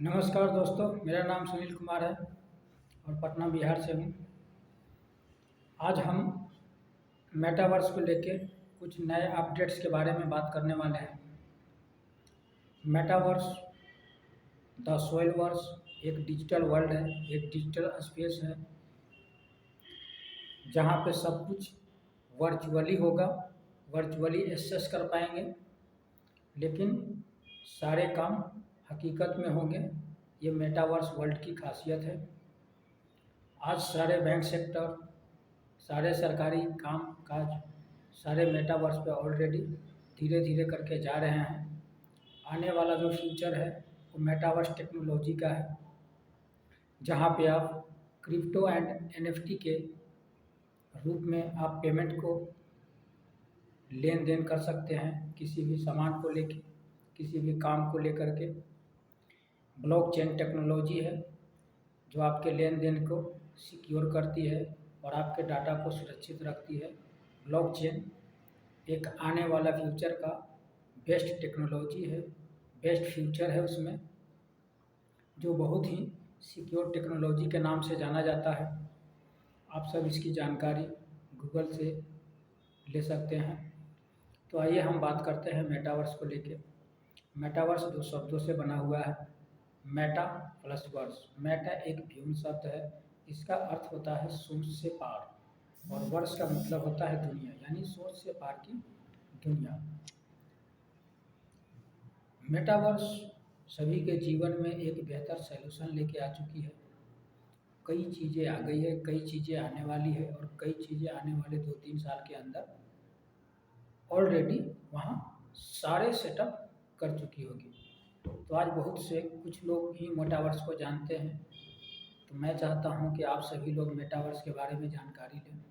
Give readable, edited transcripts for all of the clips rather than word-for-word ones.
नमस्कार दोस्तों, मेरा नाम सुनील कुमार है और पटना बिहार से हूँ। आज हम मेटावर्स को लेके कुछ नए अपडेट्स के बारे में बात करने वाले हैं। मेटावर्स द सोइल वर्स एक डिजिटल वर्ल्ड है, एक डिजिटल स्पेस है जहाँ पे सब कुछ वर्चुअली होगा, वर्चुअली एक्सेस कर पाएंगे, लेकिन सारे काम हकीकत में होंगे। ये मेटावर्स वर्ल्ड की खासियत है। आज सारे बैंक सेक्टर, सारे सरकारी काम काज सारे मेटावर्स पे ऑलरेडी धीरे धीरे करके जा रहे हैं। आने वाला जो फ्यूचर है वो मेटावर्स टेक्नोलॉजी का है, जहाँ पे आप क्रिप्टो एंड एनएफटी के रूप में आप पेमेंट को लेन देन कर सकते हैं, किसी भी सामान को लेके, किसी भी काम को लेकर के। ब्लॉकचेन टेक्नोलॉजी है जो आपके लेन देन को सिक्योर करती है और आपके डाटा को सुरक्षित रखती है। ब्लॉकचेन एक आने वाला फ्यूचर का बेस्ट टेक्नोलॉजी है, बेस्ट फ्यूचर है उसमें, जो बहुत ही सिक्योर टेक्नोलॉजी के नाम से जाना जाता है। आप सब इसकी जानकारी गूगल से ले सकते हैं। तो आइए हम बात करते हैं मेटावर्स को लेके। मेटावर्स दो शब्दों से बना हुआ है, मेटा प्लस वर्स। मेटा एक व्यून शब्द है, इसका अर्थ होता है सोच से पार, और वर्स का मतलब होता है दुनिया, यानी सोच से पार की दुनिया। मेटावर्स सभी के जीवन में एक बेहतर सलूशन लेके आ चुकी है। कई चीज़ें आ गई है, कई चीज़ें आने वाली है, और कई चीज़ें आने वाले 2-3 साल के अंदर ऑलरेडी वहाँ सारे सेटअप कर चुकी होगी। तो आज बहुत से कुछ लोग ही मेटावर्स को जानते हैं, तो मैं चाहता हूँ कि आप सभी लोग मेटावर्स के बारे में जानकारी लें।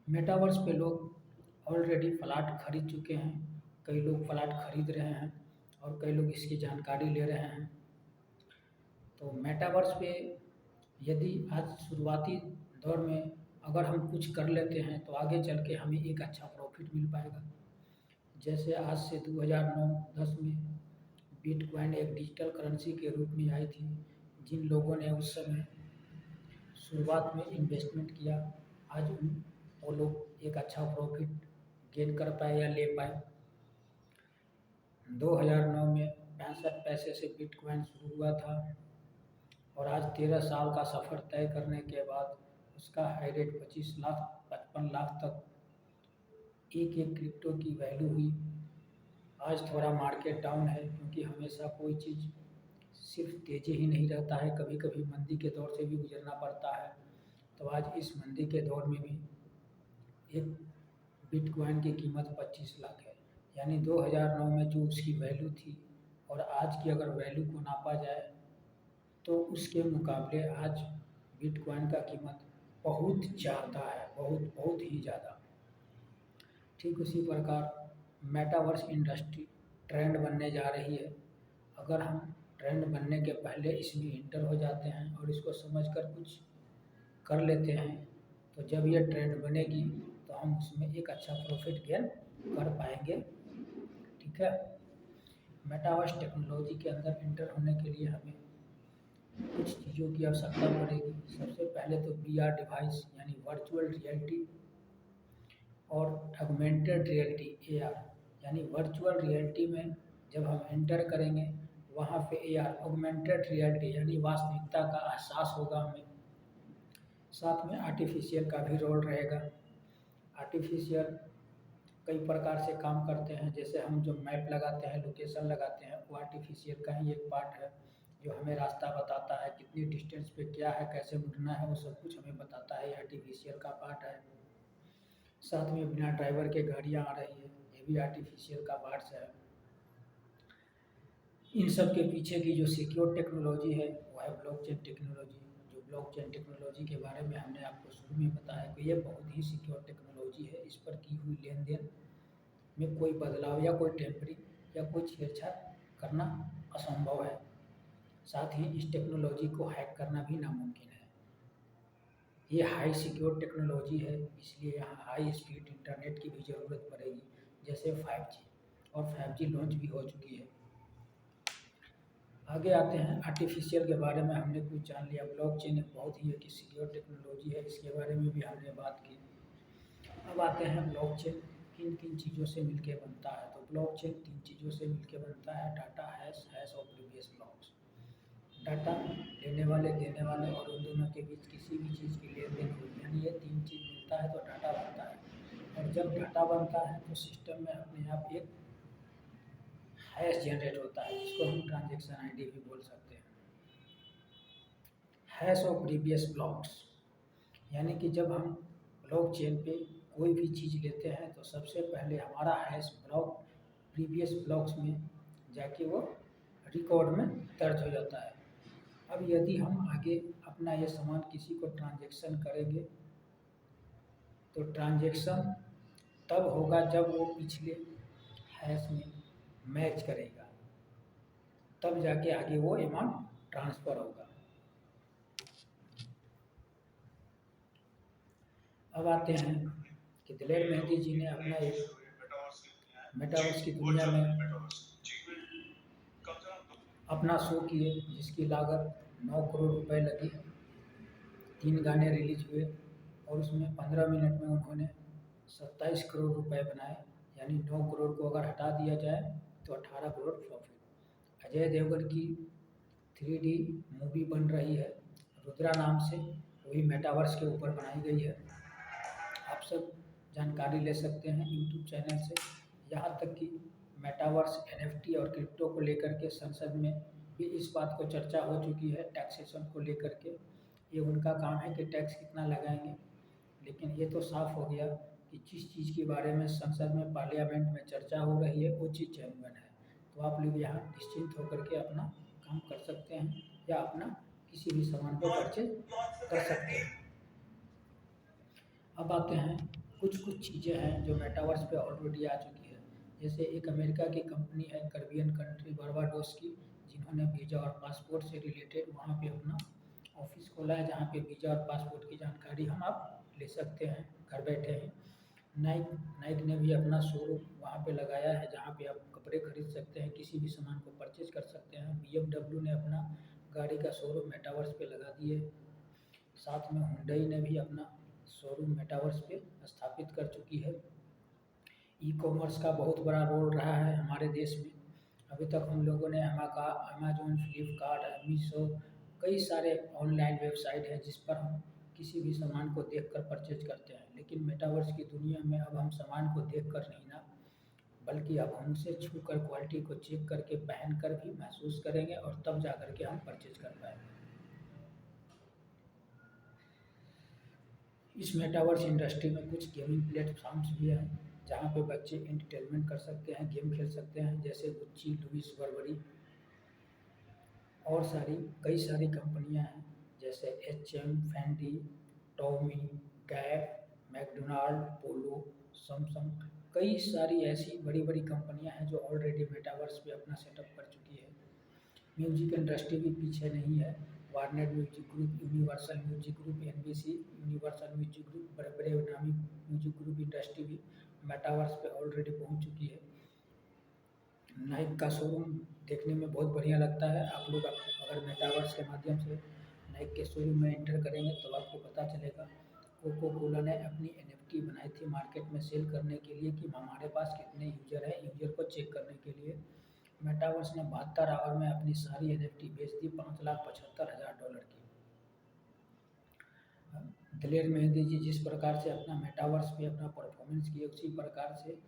मेटावर्स पे लोग ऑलरेडी प्लाट खरीद चुके हैं, कई लोग प्लाट खरीद रहे हैं और कई लोग इसकी जानकारी ले रहे हैं। तो मेटावर्स पे यदि आज शुरुआती दौर में अगर हम कुछ कर लेते हैं तो आगे चल के हमें एक अच्छा प्रॉफिट मिल पाएगा। जैसे आज से 2009-10 में बिटकॉइन एक डिजिटल करेंसी के रूप में आई थी। जिन लोगों ने उस समय शुरुआत में इन्वेस्टमेंट किया, आज वो लोग एक अच्छा प्रॉफिट गेन कर पाए या ले पाए। 2009 में 65 पैसे से बिटकॉइन शुरू हुआ था और आज 13 साल का सफ़र तय करने के बाद उसका हाई रेट 25 लाख 55 लाख तक एक एक क्रिप्टो की वैल्यू हुई। आज थोड़ा मार्केट डाउन है, क्योंकि हमेशा कोई चीज़ सिर्फ तेज़ी ही नहीं रहता है, कभी कभी मंदी के दौर से भी गुजरना पड़ता है। तो आज इस मंदी के दौर में भी एक बिटकॉइन की कीमत 25 लाख है, यानी 2009 में जो उसकी वैल्यू थी और आज की अगर वैल्यू को नापा जाए तो उसके मुकाबले आज बिटकॉइन का कीमत बहुत ज़्यादा है, बहुत बहुत ही ज़्यादा। ठीक उसी प्रकार मेटावर्स इंडस्ट्री ट्रेंड बनने जा रही है। अगर हम ट्रेंड बनने के पहले इसमें इंटर हो जाते हैं और इसको समझकर कुछ कर लेते हैं, तो जब ये ट्रेंड बनेगी तो हम उसमें एक अच्छा प्रॉफिट गेन कर पाएंगे। ठीक है। मेटावर्स टेक्नोलॉजी के अंदर इंटर होने के लिए हमें कुछ चीज़ों की आवश्यकता पड़ेगी। सबसे पहले तो VR डिवाइस यानी वर्चुअल रियलिटी और ऑगमेंटेड रियलिटी AR, यानी वर्चुअल रियलिटी में जब हम एंटर करेंगे वहाँ पे AR ऑगमेंटेड रियलिटी यानी वास्तविकता का एहसास होगा हमें। साथ में आर्टिफिशियल का भी रोल रहेगा। आर्टिफिशियल कई प्रकार से काम करते हैं, जैसे हम जो मैप लगाते हैं, लोकेशन लगाते हैं, वो आर्टिफिशियल का ही एक पार्ट है, जो हमें रास्ता बताता है, कितनी डिस्टेंस पे क्या है, कैसे मुड़ना है, वो सब कुछ हमें बताता है, आर्टिफिशियल का पार्ट है। साथ में बिना ड्राइवर के गाड़ियाँ आ रही है, ये भी आर्टिफिशियल का पार्ट्स है। इन सब के पीछे की जो सिक्योर टेक्नोलॉजी है वो है ब्लॉकचेन टेक्नोलॉजी। जो ब्लॉकचेन टेक्नोलॉजी के बारे में हमने आपको शुरू में बताया कि ये बहुत ही सिक्योर टेक्नोलॉजी है। इस पर की हुई लेन देन में कोई बदलाव या कोई टेम्परिंग या कोई छेड़छाड़ करना असंभव है। साथ ही इस टेक्नोलॉजी को हैक करना भी नामुमकिन है। ये हाई सिक्योर टेक्नोलॉजी है, इसलिए यहाँ हाई स्पीड इंटरनेट की भी ज़रूरत पड़ेगी, जैसे 5G। और 5G लॉन्च भी हो चुकी है। आगे आते हैं आर्टिफिशियल के बारे में हमने कुछ जान लिया। ब्लॉकचेन एक बहुत ही एक सिक्योर टेक्नोलॉजी है, इसके बारे में भी हमने बात की। अब आते हैं ब्लॉकचेन किन किन चीज़ों से मिलकर बनता है। तो ब्लॉकचेन 3 चीज़ों से मिलकर बनता है: डाटा, हैश और प्रीवियस ब्लॉक्स। डाटा लेने वाले, देने वाले और उन दोनों के बीच किसी भी चीज़ की लेन देन हो, यानी ये 3 चीज़ मिलता है तो डाटा बनता है। और जब डाटा बनता है तो सिस्टम में अपने आप एक हैश जनरेट होता है, जिसको हम ट्रांजेक्शन आईडी भी बोल सकते हैं। हैश और प्रीवियस ब्लॉक्स, यानी कि जब हम ब्लॉकचेन पे कोई भी चीज़ लेते हैं तो सबसे पहले हमारा हैश ब्लॉक प्रीवियस ब्लॉक्स में जाके वो रिकॉर्ड में दर्ज हो जाता है। अब यदि हम आगे अपना ये सामान किसी को ट्रांजेक्शन करेंगे तो ट्रांजेक्शन तब होगा जब वो पिछले हैश में मैच करेगा, तब जाके आगे वो अमाउंट ट्रांसफ़र होगा। अब आते हैं कि दिलेर मेहंदी जी ने अपना एक मेटावर्स की दुनिया में अपना शो किए, जिसकी लागत 9 करोड़ रुपए लगी। 3 गाने रिलीज हुए और उसमें 15 मिनट में उन्होंने 27 करोड़ रुपए बनाए, यानी 9 करोड़ को अगर हटा दिया जाए तो 18 करोड़ प्रॉफिट। अजय देवगन की 3D मूवी बन रही है रुद्रा नाम से, वही मेटावर्स के ऊपर बनाई गई है। आप सब जानकारी ले सकते हैं यूट्यूब चैनल से। यहाँ तक कि मेटावर्स, NFT और क्रिप्टो को लेकर के संसद में भी इस बात को चर्चा हो चुकी है, टैक्सेशन को लेकर के। ये उनका काम है कि टैक्स कितना लगाएंगे, लेकिन ये तो साफ हो गया कि जिस चीज़ के बारे में संसद में, पार्लियामेंट में चर्चा हो रही है वो चीज़ जेन्युइन है। तो आप लोग यहाँ निश्चिंत होकर के अपना काम कर सकते हैं या अपना किसी भी सामान को परचेज कर सकते हैं। अब आते हैं कुछ चीज़ें हैं जो मेटावर्स पे ऑलरेडी आ चुकी है। जैसे एक अमेरिका की कंपनी है, कैरिबियन कंट्री बारबाडोस की, जिन्होंने वीज़ा और पासपोर्ट से रिलेटेड वहाँ पे अपना ऑफिस खोला है, जहाँ पे वीज़ा और पासपोर्ट की जानकारी हम आप ले सकते हैं घर बैठे हैं। नाइक ने भी अपना शोरूम वहाँ पे लगाया है, जहाँ पे आप कपड़े खरीद सकते हैं, किसी भी सामान को परचेज कर सकते हैं। BMW ने अपना गाड़ी का शोरूम मेटावर्स पे लगा दिए। साथ में हुंडई ने भी अपना शोरूम मेटावर्स पे स्थापित कर चुकी है। ई-कॉमर्स का बहुत बड़ा रोल रहा है हमारे देश में। अभी तक हम लोगों ने अमेज़न, फ्लिपकार्ट, मीशो, कई सारे ऑनलाइन वेबसाइट है जिस पर हम किसी भी सामान को देखकर परचेज करते हैं। लेकिन मेटावर्स की दुनिया में अब हम सामान को देखकर नहीं ना, बल्कि अब हम उसे छूकर, क्वालिटी को चेक करके, पहनकर भी महसूस करेंगे और तब जाकर के हम परचेज कर पाएंगे। इस मेटावर्स इंडस्ट्री में कुछ गेमिंग प्लेटफॉर्म्स भी हैं, जहाँ पे बच्चे एंटरटेनमेंट कर सकते हैं, गेम खेल सकते हैं, जैसे गुच्ची, लुइस बर्बरी और कई सारी कंपनियां हैं, जैसे H&M, Fendi, Tommy, Gap, McDonald, Polo, Samsung. कई सारी ऐसी बड़ी बड़ी कंपनियां हैं जो ऑलरेडी मेटावर्स पे अपना सेटअप कर चुकी है। म्यूजिक इंडस्ट्री भी पीछे नहीं है। Warner music group, universal music group, NBC, universal music group, बड़े बड़े नामी म्यूजिक ग्रुप इंडस्ट्री भी मेटावर्स पे ऑलरेडी पहुंच चुकी है। नाइक का शोरूम देखने में बहुत बढ़िया लगता है। आप लोग अगर मेटावर्स के माध्यम से नाइक के शोरूम में एंटर करेंगे तो आपको पता चलेगा। कोको कोला ने अपनी NFT बनाई थी मार्केट में सेल करने के लिए कि हमारे पास कितने यूजर हैं, यूजर को चेक करने के लिए। मेटावर्स ने 72 आवर में अपनी सारी NFT बेच दी $5,75,000 की। दिलेर मेहंदी जी जिस प्रकार से अपना मेटावर्स पे अपना परफॉर्मेंस किए, उसी प्रकार से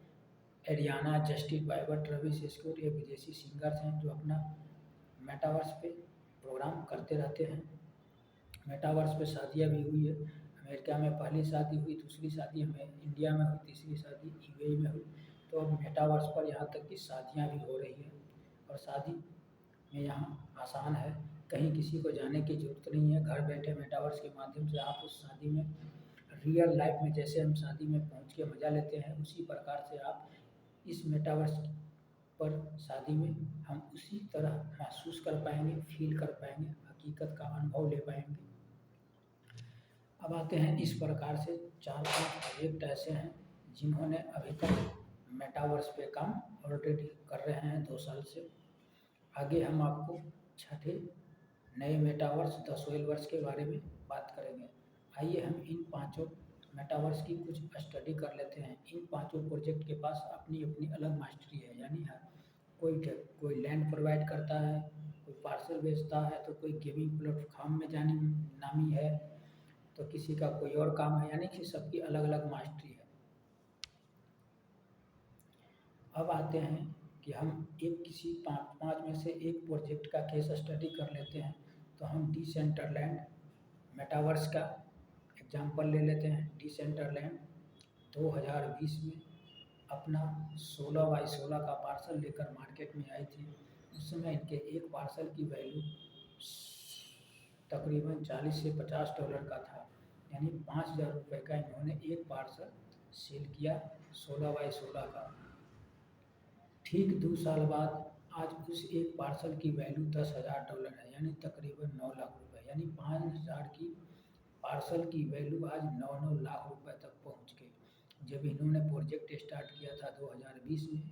एरियाना, जस्टिन बाइबर, ट्रेविस स्कॉट, ये विदेशी सिंगर्स हैं जो अपना मेटावर्स पे प्रोग्राम करते रहते हैं। मेटावर्स पे शादियाँ भी हुई है। अमेरिका में पहली शादी हुई, दूसरी शादी हमें इंडिया में हुई, तीसरी शादी UAE में हुई। तो अब मेटावर्स पर यहाँ तक कि शादियाँ भी हो रही हैं और शादी में यहाँ आसान है, कहीं किसी को जाने की ज़रूरत नहीं है। घर बैठे मेटावर्स के माध्यम से आप उस शादी में रियल लाइफ में जैसे हम शादी में पहुँच के मज़ा लेते हैं, उसी प्रकार से आप इस मेटावर्स पर शादी में हम उसी तरह महसूस कर पाएंगे, फील कर पाएंगे, हकीकत का अनुभव ले पाएंगे। अब आते हैं इस प्रकार से 4-5 प्रोजेक्ट ऐसे हैं जिन्होंने अभी तक मेटावर्स पे काम ऑलरेडी कर रहे हैं 2 साल से। आगे हम आपको छठे नए मेटावर्स द सोइलवर्स के बारे में बात करेंगे। आइए हम इन पांचों मेटावर्स की कुछ स्टडी कर लेते हैं। इन पांचों प्रोजेक्ट के पास अपनी अपनी अलग मास्टरी है, यानी कोई लैंड प्रोवाइड करता है, कोई पार्सल बेचता है, तो कोई गेमिंग प्लेटफॉर्म में जानी नामी है, तो किसी का कोई और काम है, यानी कि सबकी अलग अलग मास्टरी है। अब आते हैं कि हम किसी पाँच में से एक प्रोजेक्ट का केस स्टडी कर लेते हैं। तो हम डिसेंट्रलैंड मेटावर्स का एग्जांपल ले लेते हैं। डिसेंट्रलैंड 2020 में अपना 16x16 का पार्सल लेकर मार्केट में आई थी। उस समय इनके एक पार्सल की वैल्यू तकरीबन 40 से $50 का था, यानी ₹5000 का इन्होंने एक पार्सल सेल किया 16x16 का। ठीक 2 साल बाद आज उस एक पार्सल की वैल्यू $10,000 है, यानी तकरीबन 9 लाख रुपए, यानी 5,000 की पार्सल की वैल्यू आज 9 लाख रुपए तक पहुंच गई। जब इन्होंने प्रोजेक्ट स्टार्ट किया था 2020 में,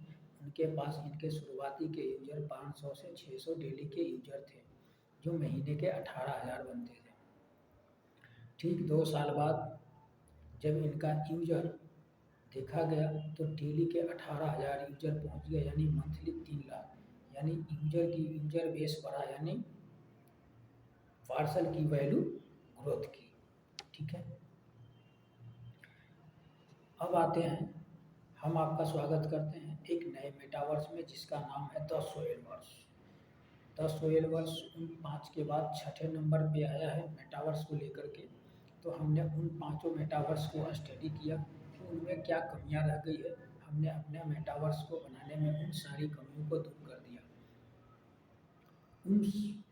उनके पास इनके शुरुआती के यूजर 500 से 600 डेली के यूजर थे, जो महीने के 18,000 बनते थे। ठीक 2 साल बाद जब इनका यूजर देखा गया तो डेली के 18,000 यूजर पहुंच गए, यानी मंथली 3 लाख, यानी यूजर बेस बढ़ा, यानी पार्सल की वैल्यू ग्रोथ की। ठीक है, अब आते हैं, हम आपका स्वागत करते हैं एक नए मेटावर्स में जिसका नाम है द सोइलवर्स। द सोइलवर्स उन 5 के बाद छठे नंबर पे आया है मेटावर्स को लेकर के। तो हमने उन पांचों मेटावर्स को स्टडी किया कि उनमें क्या कमियां रह गई है। हमने अपने मेटावर्स को बनाने में उन सारी कमियों को दूर कर दिया। उन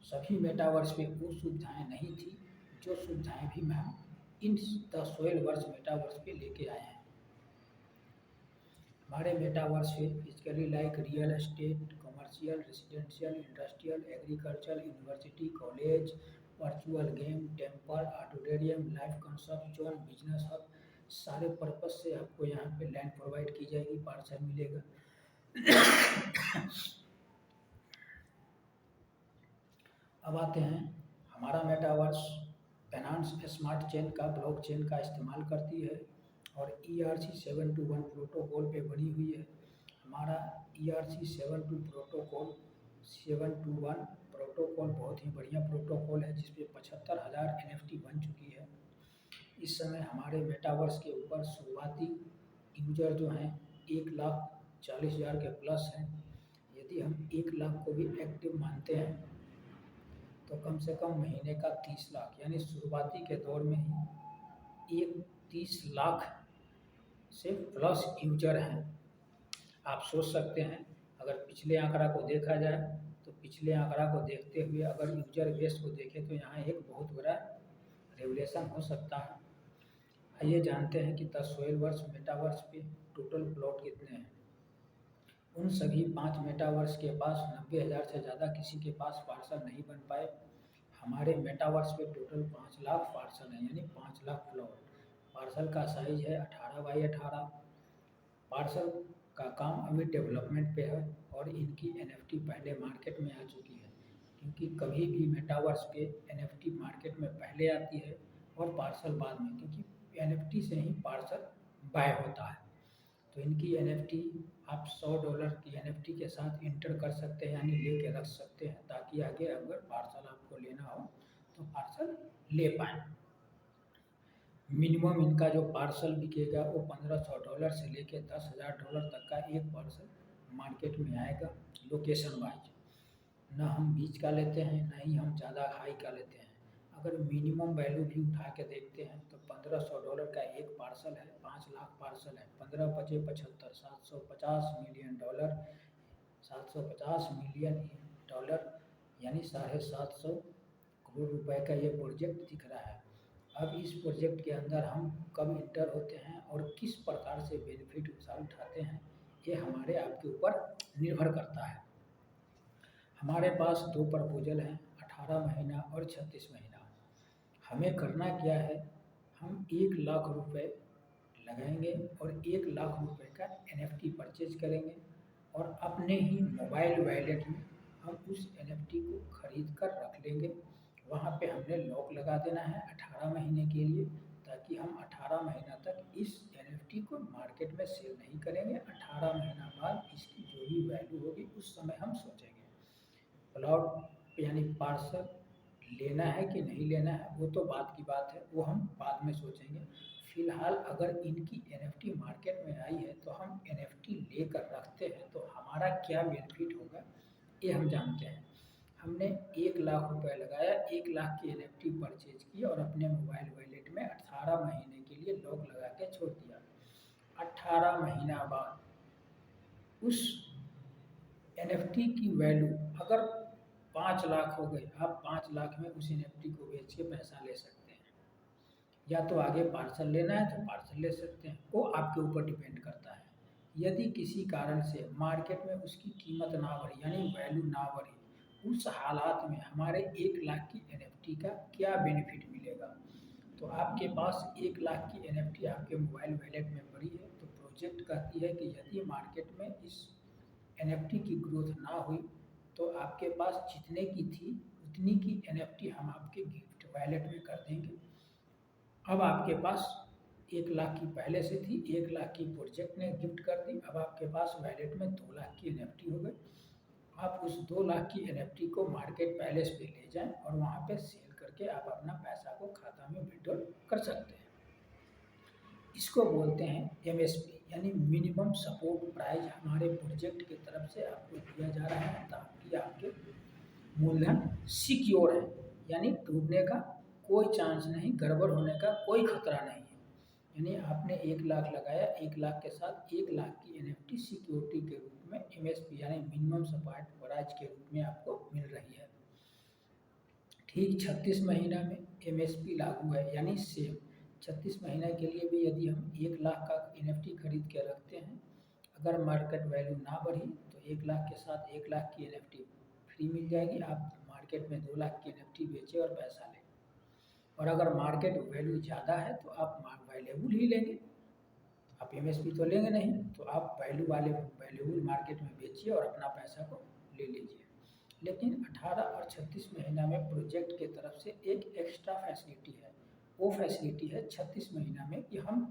सभी मेटावर्स में वो सुविधाएं नहीं थी जो सुविधाएं भी हम इन द सोइलवर्स मेटावर्स पे लेके आए हैं। हमारे मेटावर्स पे physically like real estate, commercial, residential, industrial, agriculture, university, college, virtual game, temple, auditorium, life concert zone, business hub, सारे पर्पज से आपको यहाँ पे लैंड प्रोवाइड की जाएगी, पार्सल मिलेगा। अब आते हैं, हमारा मेटावर्स फाइनेंस स्मार्ट चेन का ब्लॉकचेन का इस्तेमाल करती है और ERC721 प्रोटोकॉल पे बनी हुई है। हमारा ERC721 प्रोटोकॉल बहुत ही बढ़िया प्रोटोकॉल है, जिसपे 75,000 NFT बन चुकी है। इस समय हमारे मेटावर्स के ऊपर शुरुआती यूजर जो हैं 1,40,000 के प्लस हैं। यदि हम 1 लाख को भी एक्टिव मानते हैं तो कम से कम महीने का 30 लाख, यानी शुरुआती के दौर में ही 30 लाख से प्लस यूजर हैं। आप सोच सकते हैं, अगर पिछले आंकड़ा को देखा जाए तो पिछले आंकड़ा को देखते हुए अगर यूजर बेस को देखें तो यहाँ एक बहुत बड़ा रेवलेशन हो सकता है। आइए जानते हैं कि द सोइलवर्स मेटावर्स पे टोटल प्लॉट कितने हैं। उन सभी 5 मेटावर्स के पास 90,000 से ज़्यादा किसी के पास पार्सल नहीं बन पाए। हमारे मेटावर्स पे टोटल 5 लाख पार्सल हैं, यानी 5 लाख प्लॉट। पार्सल का साइज है 18x18। पार्सल का काम अभी डेवलपमेंट पे है और इनकी NFT पहले मार्केट में आ चुकी है, क्योंकि कभी भी मेटावर्स पे NFT मार्केट में पहले आती है और पार्सल बाद में, क्योंकि NFT से ही पार्सल बाय होता है। तो इनकी NFT आप $100 की NFT के साथ इंटर कर सकते हैं, यानी लेके रख सकते हैं, ताकि आगे अगर पार्सल आपको लेना हो तो पार्सल ले पाएँ। मिनिमम इनका जो पार्सल बिकेगा वो $1,500 से लेके $10,000 तक का एक पार्सल मार्केट में आएगा, लोकेशन वाइज। न हम बीच का लेते हैं, न ही हम ज़्यादा हाई का लेते हैं। अगर मिनिमम वैल्यू भी उठा के देखते हैं तो $1,500 का एक पार्सल है, 5 लाख पार्सल है, 15 पचे 75, $750 मिलियन, $750 मिलियन, यानी 750 करोड़ रुपए का ये प्रोजेक्ट दिख रहा है। अब इस प्रोजेक्ट के अंदर हम कब इंटर होते हैं और किस प्रकार से बेनिफिट उठाते हैं, ये हमारे आपके ऊपर निर्भर करता है। हमारे पास 2 प्रपोजल हैं, 18 महीना और 36 महीना। हमें करना क्या है, हम 1 लाख रुपए लगाएंगे और 1 लाख रुपए का NFT परचेज करेंगे और अपने ही मोबाइल वॉलेट में हम उस NFT को खरीद कर रख लेंगे। वहाँ पे हमने लॉक लगा देना है 18 महीने के लिए, ताकि हम 18 महीना तक इस NFT को मार्केट में सेल नहीं करेंगे। 18 महीना बाद इसकी जो भी वैल्यू होगी उस समय हम सोचेंगे। प्लॉट यानी पार्सल लेना है कि नहीं लेना है वो तो बात की बात है, वो हम बाद में सोचेंगे। फिलहाल अगर इनकी NFT मार्केट में आई है तो हम NFT लेकर रखते हैं तो हमारा क्या बेनिफिट होगा ये हम जानते हैं। हमने 1 लाख रुपए लगाया, 1 लाख की NFT परचेज की और अपने मोबाइल वॉलेट में 18 महीने के लिए लॉक लगा के छोड़ दिया। 18 महीना बाद उस NFT की वैल्यू अगर 5 लाख हो गई, आप 5 लाख में उस NFT को बेच के पैसा ले सकते हैं। या तो आगे पार्सल लेना है तो पार्सल ले सकते हैं, वो आपके ऊपर डिपेंड करता है। यदि किसी कारण से मार्केट में उसकी कीमत ना बढ़ी यानी वैल्यू ना बढ़ी, उस हालात में हमारे 1 लाख की NFT का क्या बेनिफिट मिलेगा। तो आपके पास 1 लाख की NFT आपके मोबाइल वॉलेट में पड़ी है तो प्रोजेक्ट कहती है कि यदि मार्केट में इस NFT की ग्रोथ ना हुई तो आपके पास जितने की थी उतनी की NFT हम आपके गिफ्ट वॉलेट में कर देंगे। अब आपके पास 1 लाख की पहले से थी, 1 लाख की प्रोजेक्ट ने गिफ्ट कर दी, अब आपके पास वॉलेट में 2 लाख की NFT हो गई। आप उस 2 लाख की NFT को मार्केट पैलेस पे ले जाएं और वहाँ पे सेल करके आप अपना पैसा को खाता में विड्रॉ कर सकते हैं। इसको बोलते हैं MSP यानी मिनिमम सपोर्ट प्राइस। हमारे प्रोजेक्ट की तरफ से आपको दिया जा रहा है ताकि आपके मूलधन सिक्योर है, यानी डूबने का कोई चांस नहीं, गड़बड़ होने का कोई खतरा नहीं है। यानी आपने 1 लाख लगाया, 1 लाख के साथ 1 लाख की NFT सिक्योरिटी के रूप में MSP यानी मिनिमम सपोर्ट प्राइस के रूप में आपको मिल रही है। ठीक 36 महीना में MSP लागू है, यानी सेम 36 महीने के लिए भी यदि हम 1 लाख का NFT खरीद के रखते हैं, अगर मार्केट वैल्यू ना बढ़ी तो 1 लाख के साथ 1 लाख की NFT फ्री मिल जाएगी। आप मार्केट में 2 लाख की NFT बेचें और पैसा लें। और अगर मार्केट वैल्यू ज़्यादा है तो आप वैल्यूबल ही लेंगे, आप MSP तो लेंगे नहीं, तो आप वैल्यूबल मार्केट में बेचिए और अपना पैसा को ले लीजिए। लेकिन 18 और 36 महीना में प्रोजेक्ट के तरफ से एक एक्स्ट्रा फैसिलिटी है। वो फैसिलिटी है 36 महीना में कि हम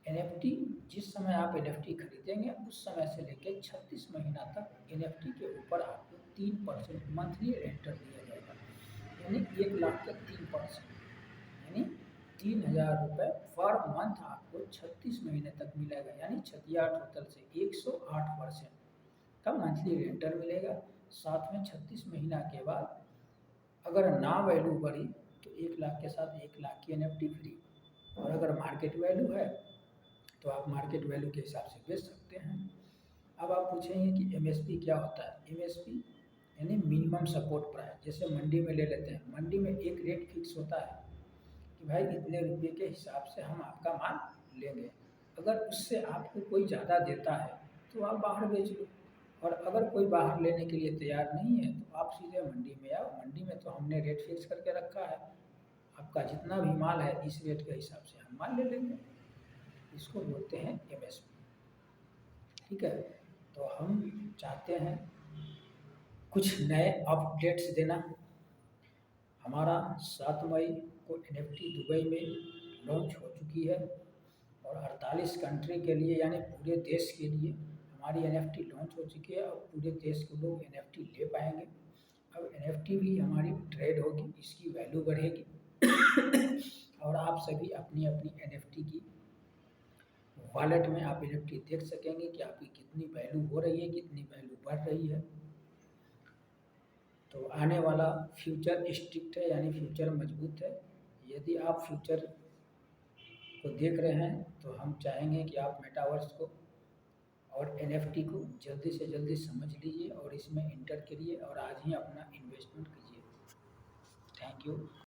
NFT जिस समय आप NFT खरीदेंगे उस समय से लेकर 36 महीना तक NFT के ऊपर आपको 3% मंथली रेंटल दिया जाएगा, यानी 1 लाख का 3%, यानी 3000 रुपये पर मंथ आपको 36 महीने तक मिलेगा। यानी छतिया टोटल से 108% का मंथली रेंटल मिलेगा। साथ में 36 महीना के बाद अगर ना वैल्यू बढ़ी तो 1 लाख के साथ 1 लाख की NFT फ्री, और अगर मार्केट वैल्यू है तो आप मार्केट वैल्यू के हिसाब से बेच सकते हैं। अब आप पूछेंगे कि MSP क्या होता है। MSP यानी मिनिमम सपोर्ट प्राइस। जैसे मंडी में ले लेते हैं, मंडी में एक रेट फिक्स होता है कि भाई इतने रुपये के हिसाब से हम आपका माल लेंगे। अगर उससे आपको कोई ज़्यादा देता है तो आप बाहर बेच लो, और अगर कोई बाहर लेने के लिए तैयार नहीं है तो आप सीधे मंडी में आओ। मंडी में तो हमने रेट फिक्स करके रखा है, आपका जितना भी माल है इस रेट के हिसाब से हम माल ले लेंगे। इसको बोलते हैं MSP। ठीक है, तो हम चाहते हैं कुछ नए अपडेट्स देना। हमारा 7 मई को NFT दुबई में लॉन्च हो चुकी है और 48 कंट्री के लिए यानी पूरे देश के लिए हमारी NFT लॉन्च हो चुकी है और पूरे देश के लोग NFT ले पाएंगे। अब NFT भी हमारी ट्रेड होगी, इसकी वैल्यू बढ़ेगी और आप सभी अपनी अपनी NFT की वॉलेट में आप NFT देख सकेंगे कि आपकी कितनी वैल्यू हो रही है, कितनी वैल्यू बढ़ रही है। तो आने वाला फ्यूचर स्ट्रिक्ट है, यानी फ्यूचर मजबूत है। यदि आप फ्यूचर को देख रहे हैं तो हम चाहेंगे कि आप मेटावर्स को और NFT को जल्दी से जल्दी समझ लीजिए और इसमें इंटर करिए और आज ही अपना इन्वेस्टमेंट कीजिए। Thank you.